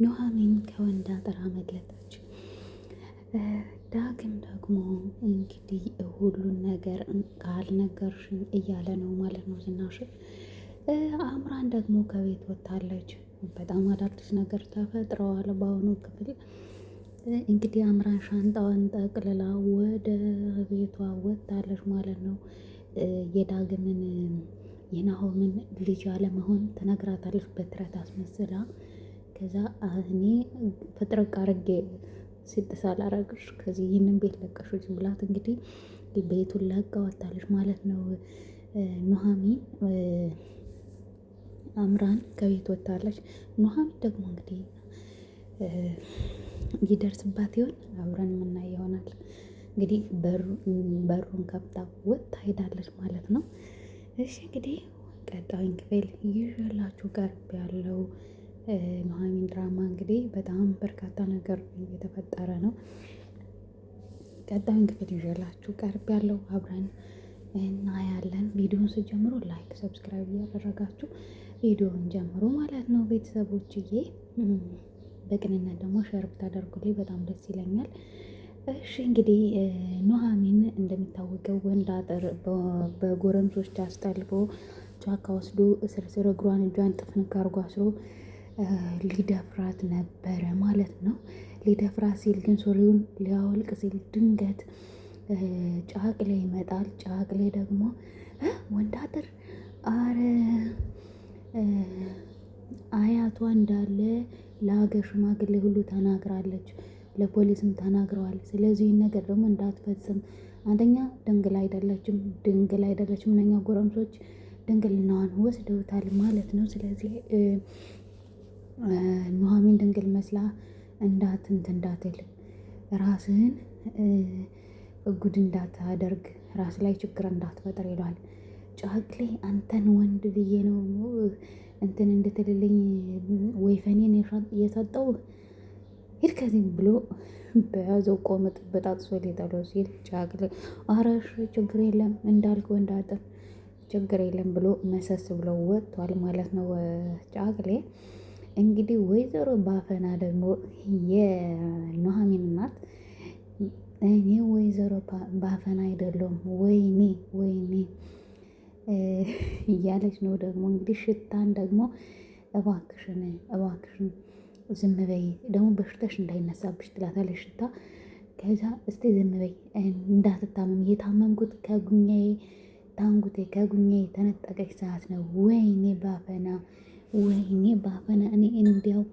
ኑሃሚን ከወንድ አጥር አመለጠች። ዳግም ደግሞ እንግዲህ ሁሉን ነገር ካልነገርሽኝ እያለ ነው ማለት ነው ዝናሽ። አምራን ደግሞ ከቤት ወጥታለች። በጣም አዳዲስ ነገር ተፈጥረዋል በአሁኑ ክፍል። እንግዲህ አምራን ሻንጣዋን ጠቅልላ ወደ ቤቷ ወጥታለች ማለት ነው። የዳግምን የናሆምን ልጅ አለመሆን ትነግራታለች በትረት አስመስላ። ከዛ እኔ ፍጥርቅ አድርጌ ስድሳ ላረግሽ ከዚህ ይህንን ቤት ለቀሾች ብላት እንግዲህ ቤቱን ለቃ ወጣለች ማለት ነው። ኑሃሚን አምራን ከቤት ወጣለች። ኑሃሚን ደግሞ እንግዲህ ይደርስባት ይሆን አብረን የምናይ ይሆናል። እንግዲህ በሩን ከፍታ ወጥታ ሄዳለች ማለት ነው። እሺ እንግዲህ ቀጣዩን ክፍል ይዤላችሁ ቀርብ ያለው ኑሃሚን ድራማ እንግዲህ በጣም በርካታ ነገር እየተፈጠረ ነው። ቀጣዩን ክፍል ይዤላችሁ ቀርብ ያለው አብረን እናያለን። ቪዲዮውን ስጀምሩ ላይክ ሰብስክራይብ እያደረጋችሁ ቪዲዮውን ጀምሮ ማለት ነው ቤተሰቦችዬ። በቅንነት ደግሞ ሸር ብታደርጉልኝ በጣም ደስ ይለኛል። እሺ እንግዲህ ኑሃሚን እንደሚታወቀው ወንድ አጥር በጎረምሶች አስጠልፎ ጫካ ወስዶ እስር እግሯን እጇን ጥፍንክ አርጎ አስሮ ሊደፍራት ነበረ ማለት ነው። ሊደፍራት ሲል ግን ሱሪውን ሊያወልቅ ሲል ድንገት ጫቅሌ ይመጣል። ጫቅሌ ደግሞ ወንድ አጥር አረ አያቷ እንዳለ ለሀገር ሽማግሌ ሁሉ ተናግራለች፣ ለፖሊስም ተናግረዋል። ስለዚህ ነገር ደግሞ እንዳትፈጽም አንደኛ ድንግል አይደለችም እነኛ ጎረምሶች ድንግልናዋን ወስደውታል ማለት ነው። ስለዚህ ኑሃሚን ድንግል መስላ እንዳትል ራስህን ጉድ እንዳታደርግ ራስ ላይ ችግር እንዳትፈጥር ይሏል። ጫቅሌ አንተን ወንድ ብዬ ነው እንትን እንድትልልኝ ወይፈኔን የሰጠው ሂድ ከዚህም ብሎ በያዘው ቆመጥ በጣጥሶ ሊጠለው ሲል ጫቅሌ አረሽ ችግር የለም እንዳልክ ወንድ አጥር ችግር የለም ብሎ መሰስ ብሎ ወጥቷል ማለት ነው። ጫቅሌ እንግዲህ ወይዘሮ ባፈና ደግሞ የኑሃሚን እናት እኔ ወይዘሮ ባፈና አይደለሁም ወይኔ እያለች ነው። ደግሞ እንግዲህ ሽታን ደግሞ እባክሽን ዝም በይ ደግሞ በሽታሽ እንዳይነሳብሽ ትላታለች ሽታ። ከዛ እስቲ ዝም በይ እንዳትታመም የታመምኩት ከጉኛዬ ተነጠቀች ሰዓት ነው። ወይኔ ባፈና እኔ እንዲያው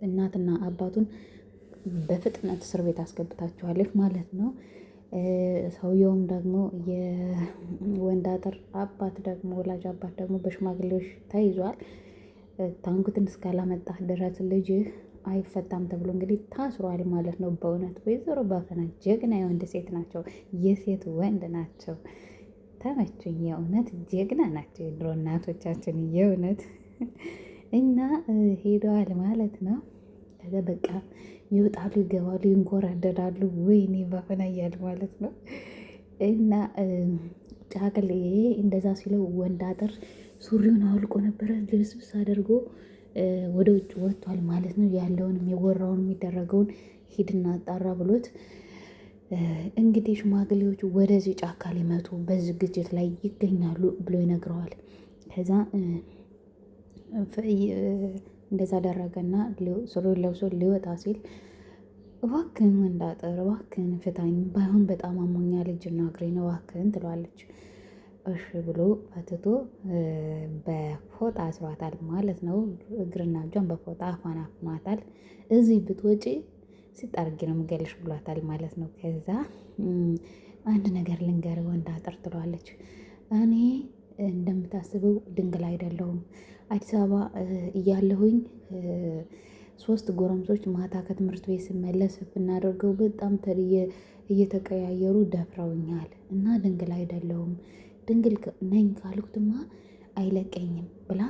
እናትና አባቱን በፍጥነት እስር ቤት አስገብታችኋለች ማለት ነው። ሰውየውም ደግሞ የወንድ አጥር አባት ደግሞ ወላጅ አባት ደግሞ በሽማግሌዎች ተይዟል። ታንኩትን እስካላመጣህ ድረስ ልጅህ አይፈታም ተብሎ እንግዲህ ታስሯል ማለት ነው። በእውነት ወይዘሮ ባፈና ጀግና የወንድ ሴት ናቸው፣ የሴት ወንድ ናቸው። ተመቹኝ የእውነት ጀግና ናቸው የድሮ እናቶቻችን የእውነት እና ሄደዋል ማለት ነው። ከዛ በቃ ይወጣሉ ይገባሉ ይንጎራደዳሉ ወይኔ ባፈና እያሉ ማለት ነው። እና ጫቅሌ እንደዛ ሲለው ወንድ አጥር ሱሪውን አውልቆ ነበረ ልብስብስ አድርጎ ወደ ውጭ ወጥቷል ማለት ነው። ያለውንም የወራውን የሚደረገውን ሂድና አጣራ ብሎት እንግዲህ ሽማግሌዎቹ ወደዚህ ጫካ ሊመጡ በዝግጅት ላይ ይገኛሉ ብሎ ይነግረዋል። ከዛ እንደዛ አደረገና ሱሪውን ለብሶ ሊወጣ ሲል እባክህን ወንድ አጥር እባክህን ፍታኝ፣ ባይሆን በጣም አሞኛል እጅና እግሬን እባክህን ትለዋለች። እሺ ብሎ ፈትቶ በፎጣ አስሯታል ማለት ነው። እግርና እጇን በፎጣ አፏን አፍኗታል። እዚህ ብትወጪ ሲጣርጊ ነው የምገልሽ ብሏታል ማለት ነው። ከዛ አንድ ነገር ልንገር ወንድ አጥር ትለዋለች። እኔ እንደምታስበው ድንግል አይደለሁም። አዲስ አበባ እያለሁኝ 3 ጎረምሶች ማታ ከትምህርት ቤት ስመለስ ብናደርገው በጣም እየተቀያየሩ ደፍረውኛል እና ድንግል አይደለሁም። ድንግል ነኝ ካልኩትማ አይለቀኝም ብላ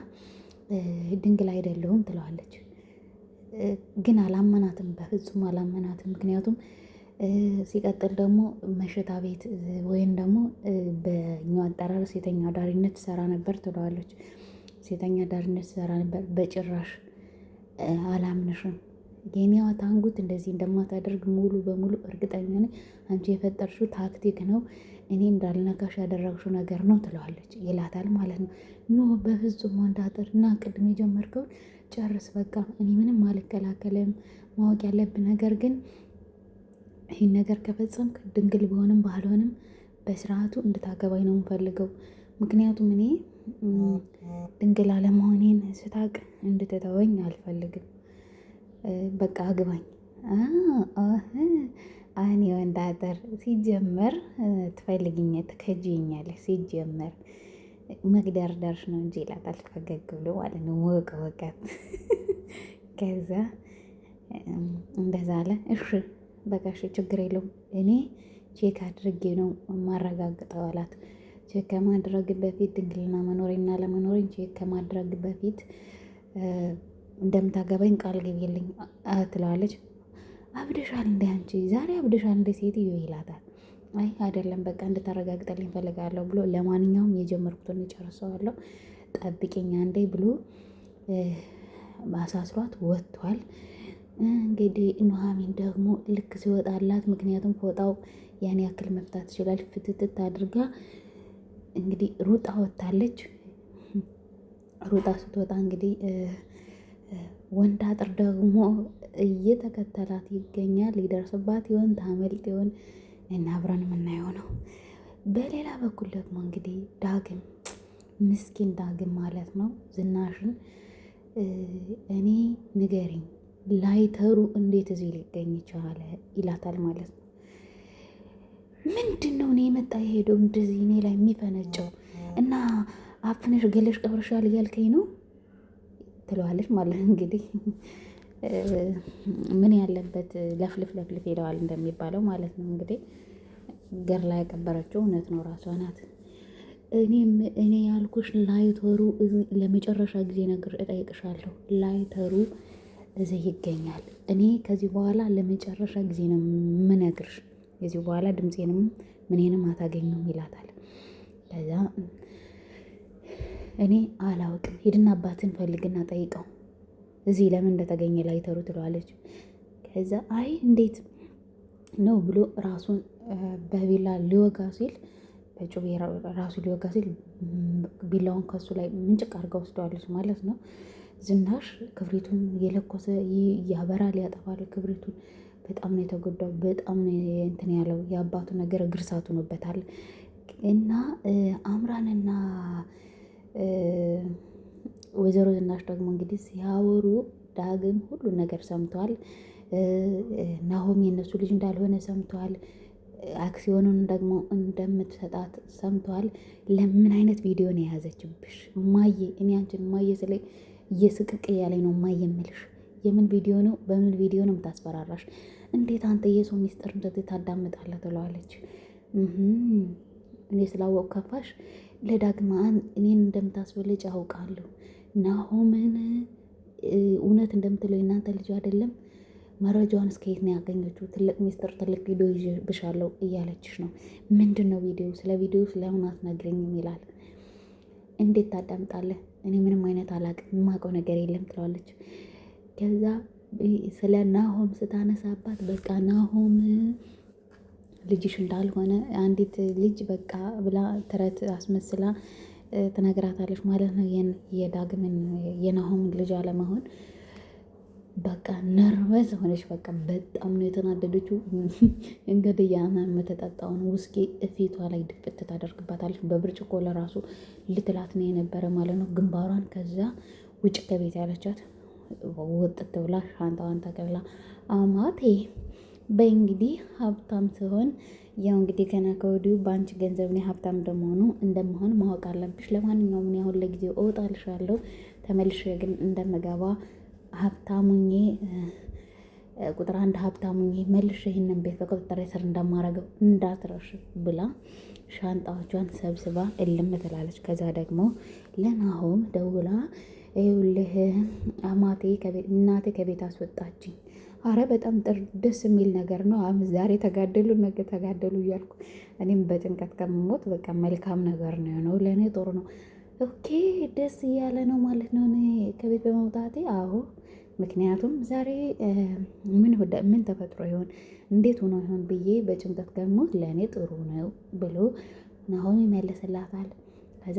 ድንግል አይደለሁም ትለዋለች። ግን አላመናትም፣ በፍጹም አላመናትም። ምክንያቱም ሲቀጥል ደግሞ መሸታ ቤት ወይም ደግሞ በእኛው አጠራር ሴተኛ አዳሪነት ትሰራ ነበር ትለዋለች። ሴተኛ ዳርነት ስሰራ ነበር። በጭራሽ አላምንሽም። የኔዋ ታንጉት እንደዚህ እንደማታደርግ ሙሉ በሙሉ እርግጠኛ ነኝ። አንቺ የፈጠርሽው ታክቲክ ነው፣ እኔ እንዳልነካሽ ያደረግሽው ነገር ነው ትለዋለች ይላታል ማለት ነው። ኖ በፍጹም ወንዳጥር እና ቅድም የጀመርከውን ጨርስ፣ በቃ እኔ ምንም አልከላከልም። ማወቅ ያለብን ነገር ግን ይህን ነገር ከፈጸምክ ድንግል ቢሆንም ባልሆንም በስርዓቱ እንድታገባኝ ነው የምፈልገው። ምክንያቱም እኔ ድንግል አለመሆኔን ስታቅ እንድትተወኝ አልፈልግም። በቃ አግባኝ። እኔ ወንድ አጠር ሲጀመር ትከጂኛለሽ፣ ሲጀመር መግደርደርሽ ነው እንጂ ይላታል ፈገግ ብሎ ማለት ነው። ወቀት ከዛ እንደዛ አለ። እሺ በቃ እሺ ችግር የለውም እኔ ቼክ አድርጌ ነው የማረጋግጠው አላት። ቼክ ከማድረግ በፊት ድንግልና መኖሬና ለመኖሬን ቼክ ከማድረግ በፊት እንደምታገባኝ ቃል ግቢልኝ ትለዋለች። አብደሻል እንደ አንቺ ዛሬ አብደሻል እንደ ሴትዮ ይላታል። አይ አይደለም በቃ እንድታረጋግጠልኝ ፈልጋለሁ ብሎ ለማንኛውም የጀመርኩትን እጨርሰዋለሁ ጠብቂኝ አንዴ ብሎ አሳስሯት ወጥቷል። እንግዲህ ኑሐሚን ደግሞ ልክ ሲወጣላት፣ ምክንያቱም ፎጣው ያን ያክል መፍታት ይችላል፣ ፍትትት አድርጋ እንግዲህ ሩጣ ወጥታለች። ሩጣ ስትወጣ እንግዲህ ወንድ አጥር ደግሞ እየተከተላት ይገኛል። ሊደርስባት ይሆን ታመልጥ ይሆን እና አብረን የምናየው ነው። በሌላ በኩል ደግሞ እንግዲህ ዳግም ምስኪን ዳግም ማለት ነው ዝናሽን እኔ ንገሪኝ ላይተሩ እንዴት እዚህ ሊገኝ ይቻላል ይላታል ማለት ነው። ምንድን ነው እኔ የመጣ የሄደው እንደዚህ እኔ ላይ የሚፈነጨው እና አፍነሽ ገለሽ ቀብረሻል እያልከኝ ነው ትለዋለች ማለት ነው። እንግዲህ ምን ያለበት ለፍልፍ ለፍልፍ ሄደዋል እንደሚባለው ማለት ነው። እንግዲህ ገር ላይ ያቀበረችው እውነት ነው፣ ራሷ ናት። እኔ ያልኩሽ ላይተሩ ለመጨረሻ ጊዜ ነገር እጠይቅሻለሁ፣ ላይተሩ እዚህ ይገኛል። እኔ ከዚህ በኋላ ለመጨረሻ ጊዜ ነው ምነግርሽ፣ ከዚህ በኋላ ድምፄንም ምኔንም አታገኙም ይላታል። ከዛ እኔ አላውቅም፣ ሂድና አባትን ፈልግና ጠይቀው እዚህ ለምን እንደተገኘ ላይተሩ ትለዋለች። ከዛ አይ እንዴት ነው ብሎ ራሱን በቢላ ሊወጋ ሲል፣ በጩቤ ራሱ ሊወጋ ሲል ቢላውን ከሱ ላይ ምንጭቅ አድርጋ ወስደዋለች ማለት ነው። ዝናሽ ክብሪቱን የለኮሰ ያበራል፣ ያጠፋል ክብሪቱን። በጣም ነው የተጎዳው፣ በጣም ነው እንትን ያለው። የአባቱ ነገር ግርሳቱ ሆኖበታል። እና አምራንና ወይዘሮ ዝናሽ ደግሞ እንግዲህ ሲያወሩ ዳግም ሁሉን ነገር ሰምተዋል። ናሆም የነሱ ልጅ እንዳልሆነ ሰምተዋል። አክሲዮኑን ደግሞ እንደምትሰጣት ሰምተዋል። ለምን አይነት ቪዲዮ ነው የያዘችብሽ እማዬ? እኔ አንቺን እማዬ ስለ እየስቅቅ እያለኝ ነው እማዬ የምልሽ። የምን ቪዲዮ ነው? በምን ቪዲዮ ነው የምታስፈራራሽ? እንዴት አንተ የሰው ሚስጥር እንደዚህ ታዳምጣለህ? ትለዋለች። እኔ ስላወቅ ከፋሽ? ለዳግማን እኔን እንደምታስበልጭ አውቃለሁ። ናሆምን እውነት እንደምትለው የእናንተ ልጅ አይደለም። መረጃዋን እስከ የት ነው ያገኘችው? ትልቅ ሚስጥር፣ ትልቅ ቪዲዮ ይዤብሻለሁ እያለችሽ ነው። ምንድን ነው ቪዲዮ? ስለ ቪዲዮ ስለምን አትነግረኝም? ይላል። እንዴት ታዳምጣለህ? እኔ ምንም አይነት አላቅም፣ የማውቀው ነገር የለም ትለዋለች። ከዛ ስለ ናሆም ስታነሳባት በቃ ናሆም ልጅሽ እንዳልሆነ አንዲት ልጅ በቃ ብላ ተረት አስመስላ ትነግራታለች ማለት ነው። የዳግምን የናሆምን ልጅ አለመሆን በቃ ነርቨስ ሆነች። በቃ በጣም ነው የተናደደችው። እንግዲህ ያን የምትጠጣውን ውስኪ ፊቷ ላይ ድፍት ታደርግባታለች። በብርጭቆ ለራሱ ልትላት ነው የነበረ ማለት ነው ግንባሯን። ከዛ ውጭ ከቤት ያለቻት ወጥት ብላ ሻንጣዋን ተቀብላ አማቴ በይ እንግዲህ ሀብታም ሲሆን ያው እንግዲህ ገና ከወዲሁ በአንቺ ገንዘብ እኔ ሀብታም እንደመሆን ማወቅ አለብሽ። ለማንኛውም እኔ አሁን ለጊዜው እወጣልሻለሁ፣ ተመልሼ ግን እንደምገባ ሀብታሙኜ ቁጥር 1 ሀብታሙኜ መልሼ ይህንን ቤት በቁጥጥር ስር እንደማረገው እንዳትረሽ ብላ ሻንጣዎቿን ሰብስባ እልም ትላለች። ከዛ ደግሞ ለናሆም ደውላ ይኸውልህ አማቴ እናቴ ከቤት አስወጣችኝ። አረ በጣም ደስ የሚል ነገር ነው። ዛሬ ተጋደሉ ነገ ተጋደሉ እያልኩ እኔም በጭንቀት ከምሞት በቃ መልካም ነገር ነው የሆነው፣ ለእኔ ጥሩ ነው። ኦኬ ደስ እያለ ነው ማለት ነው እኔ ከቤት በመውጣቴ። አዎ ምክንያቱም ዛሬ ምን ተፈጥሮ ይሆን እንዴት ሆኖ ይሆን ብዬ በጭንቀት ገሞት ለእኔ ጥሩ ነው ብሎ ናሆም ይመልስላታል። ከዛ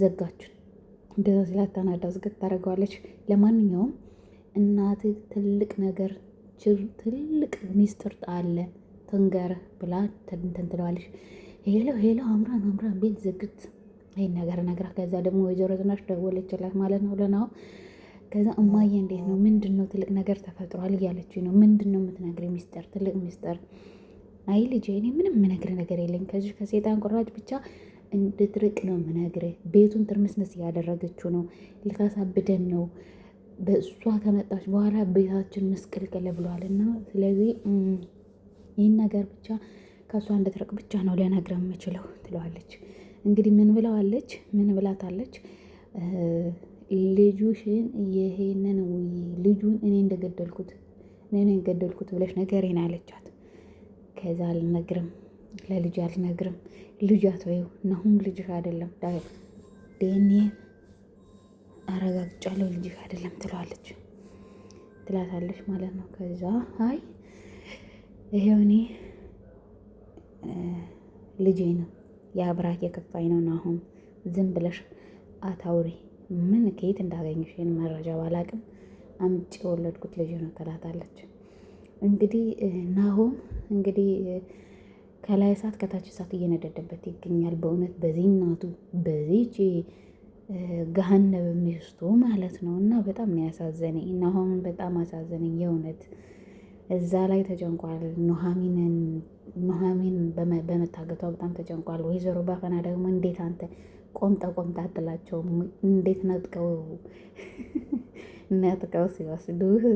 ዘጋችሁ እንደዛ ሲላት ተናዳ ዝግት ታደርገዋለች። ለማንኛውም እናትህ ትልቅ ነገር ትልቅ ሚስጥር አለ ትንገርህ ብላ እንትን ትለዋለች። ሄሎ አምራን ቤት ዝግት ይሄን ነገር ነግራ ከዛ ደግሞ ወይዘሮ ዝናሽ ደወለችላት ማለት ነው ለናሆም። ከዛ እማዬ እንዴት ነው ምንድን ነው ትልቅ ነገር ተፈጥሯል እያለች ነው። ምንድን ነው የምትነግሪ ሚስጥር ትልቅ ሚስጥር? አይ ልጄ እኔ ምንም የምነግርህ ነገር የለኝ ከዚህ ከሴጣን ቁራጭ ብቻ እንድትርቅ ነው የምነግርህ። ቤቱን ትርምስምስ እያደረገችው ነው ልታሳብደን ነው በእሷ ከመጣች በኋላ ቤታችን ምስቅልቅል ብሏል። እና ስለዚህ ይህን ነገር ብቻ ከእሷ እንድትርቅ ብቻ ነው ልነግርህ የምችለው ትለዋለች። እንግዲህ ምን ብላታለች? ልጁሽን ይሄንን ልጁን እኔ እንደገደልኩት ብለሽ ንገሪኝ አለቻት። ከዛ አልነግርም ለልጅ አልነግርም ልጅ አትበይው ናሆም ልጅሽ አይደለም ዲኤንኤ አረጋግጫለሁ ልጅሽ አይደለም ትላታለች ማለት ነው። ከዛ አይ ይሄው እኔ ልጄ ነው የአብራክ የከፋኝ ነው ናሆም ዝም ብለሽ አታውሪ። ምን ከየት እንዳገኘሽ ይሄን መረጃ ባላቅም አምጪ የወለድኩት ልጅ ነው ትላታለች። እንግዲህ ናሆም ከላይ እሳት ከታች እሳት እየነደደበት ይገኛል። በእውነት በዚህ እናቱ በዚህች ገሀነብ ሚስቱ ማለት ነው። እና በጣም ነው ያሳዘነኝ። ናሆም በጣም አሳዘነኝ የእውነት እዛ ላይ ተጨንቋል። ኑሐሚን በመታገቷ በጣም ተጨንቋል። ወይዘሮ ባፈና ደግሞ እንዴት አንተ ቆምጣ አትላቸውም? እንዴት ነጥቀው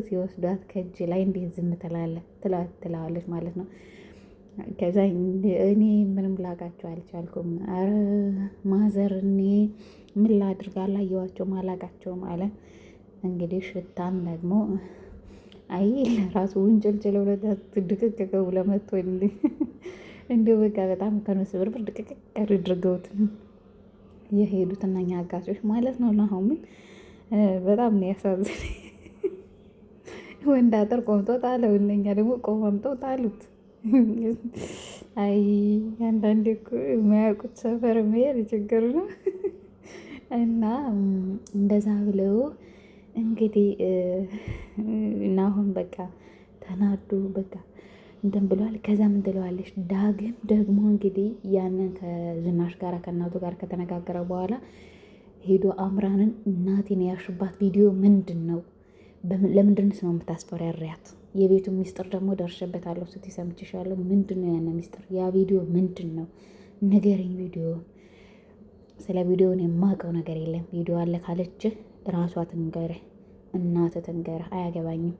ሲወስዷት ከእጅ ላይ እንዴት ዝም ትላለች ማለት ነው። ከዛ እኔ ምንም ላቃቸው አልቻልኩም። አረ ማዘር እኔ ምን ላድርግ አላየኋቸውም አላቃቸውም አለ። እንግዲህ ሽታም ደግሞ አይ ለራሱ ውንጭልጭለው ድቅቅቀው ለመቶ እንዲሁ በቃ በጣም ከነስብርብር ድቅቅቅ አድርገውት የሄዱት እነኛ አጋቾች ማለት ነው። ናሆምን በጣም ነው ያሳዝን። ወንድ አጥር ቆምጦ ጣለው፣ እነኛ ደግሞ ቆማምጠው ጣሉት። አይ አንዳንዴ እኮ የማያውቁት ሰፈር መሄድ ችግር ነው። እና እንደዛ ብለው እንግዲህ ናሆም በቃ ተናዱ በቃ እንትን ብሏል። ከዛ ምን ትለዋለች ዳግም ደግሞ እንግዲህ ያንን ከዝናሽ ጋር ከእናቱ ጋር ከተነጋገረ በኋላ ሄዶ አምራንን እናቴን ያሽባት ቪዲዮ ምንድን ነው? ለምንድንስ ነው የምታስፈራሪያት? የቤቱ ሚስጥር ደግሞ ደርሼበታለሁ ስትይ ሰምቼሻለሁ። ምንድን ነው ያነ ሚስጥር? ያ ቪዲዮ ምንድን ነው? ንገረኝ ቪዲዮውን። ስለ ቪዲዮውን የማውቀው ነገር የለም። ቪዲዮ አለ ካለችህ ራሷ ትንገርህ፣ እናትህ ትንገርህ፣ አያገባኝም።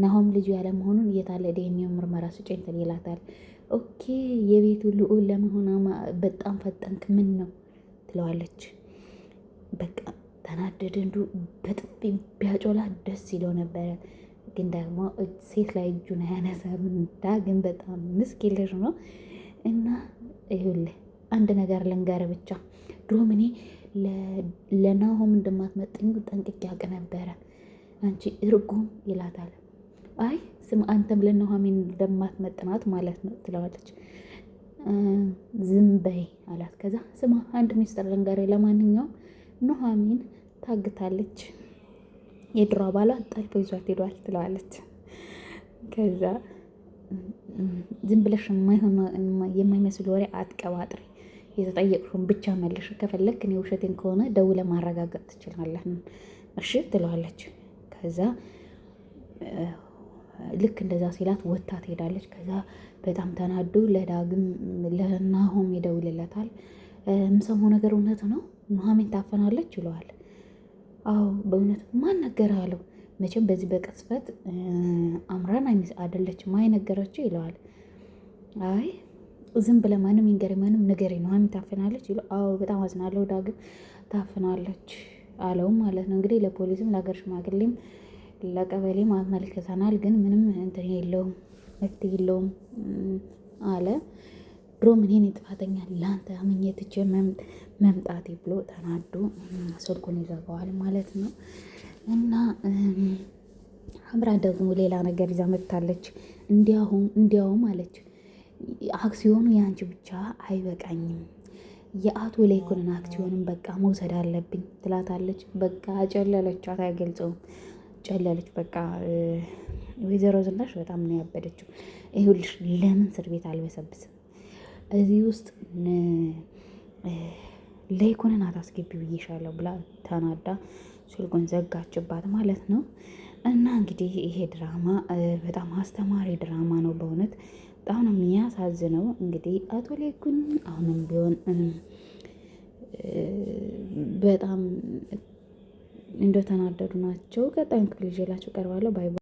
ናሆም ልጁ ያለ መሆኑን እየታለ ዲኤንኤ ምርመራ ስጭኝ ይላታል። ኦኬ የቤቱ ልዑል ለመሆን በጣም ፈጠንክ፣ ምን ነው ትለዋለች። በቃ ተናደደ። እንዱ በጥፊ ቢያጮላ ደስ ይለው ነበረ፣ ግን ደግሞ ሴት ላይ እጁን አያነሳም። ዳግም በጣም ምስኪን ልጅ ነው። እና ይኸውልህ አንድ ነገር ልንገርህ ብቻ፣ ድሮም እኔ ለናሆም እንደማትመጥኝ ጠንቅቄ አውቅ ነበረ፣ አንቺ እርጉም ይላታል። አይ ስም አንተም ለኑሐሚን እንደማትመጥናት ማለት ነው ትለዋለች። ዝም በይ አላት። ከዛ ስማ አንድ ሚስጥር ልንገርህ፣ ለማንኛውም ኑሐሚን ታግታለች፣ የድሮ አባሏ ጠልፎ ይዟት ሄዷል ትለዋለች። ከዛ ዝም ብለሽ የማይመስል ወሬ አትቀባጥሪ፣ የተጠየቅሽውን ብቻ መልሽ፣ ከፈለክ እኔ ውሸቴን ከሆነ ደውለህ ማረጋገጥ ትችላለህ እሺ ትለዋለች። ከዛ ልክ እንደዛ ሲላት ወታ ትሄዳለች። ከዛ በጣም ተናዶ ለናሆም ይደውልለታል። የምሰማው ነገር እውነት ነው? ኑሐሚን ታፈናለች ይለዋል። አዎ በእውነት ማን ነገረህ አለው። መቼም በዚህ በቅጽበት አምራን አይደለችም አይነገረችው ይለዋል። አይ ዝም ብለህ ማንም ይንገረኝ ማንም ንገረኝ፣ ኑሐሚን ታፈናለች ይለው። አዎ በጣም አዝናለሁ ዳግም ታፍናለች አለው ማለት ነው። እንግዲህ ለፖሊስም ለሀገር ሽማግሌም ለቀበሌም አመልክተናል፣ ግን ምንም እንትን የለውም መፍትሄ የለውም አለ። ድሮም እኔ ነኝ ጥፋተኛ ለአንተ አምኜ ትቼ መምጣቴ ብሎ ተናዶ ስልኩን ይዘጋዋል ማለት ነው። እና አምራ ደግሞ ሌላ ነገር ይዛ መጥታለች። እንዲያውም አለች አክሲዮኑ የአንቺ ብቻ አይበቃኝም፣ የአቶ ለይኩንን አክሲዮንም በቃ መውሰድ አለብኝ ትላታለች። በቃ ጨለለቻት፣ አይገልጸውም ጨለለች። በቃ ወይዘሮ ዝናሽ በጣም ነው ያበደችው። ይኸውልሽ ለምን እስር ቤት አልበሰብስም እዚህ ውስጥ ለይኩንን አታስገቢ ብዬሻለሁ ብላ ተናዳ ስልኩን ዘጋችባት ማለት ነው። እና እንግዲህ ይሄ ድራማ በጣም አስተማሪ ድራማ ነው በእውነት በጣም ነው የሚያሳዝነው። እንግዲህ አቶ ለይኩን አሁንም ቢሆን በጣም እንደተናደዱ ናቸው። ቀጣዩን ክፍል ይዤላችሁ ቀርባለሁ። ባይ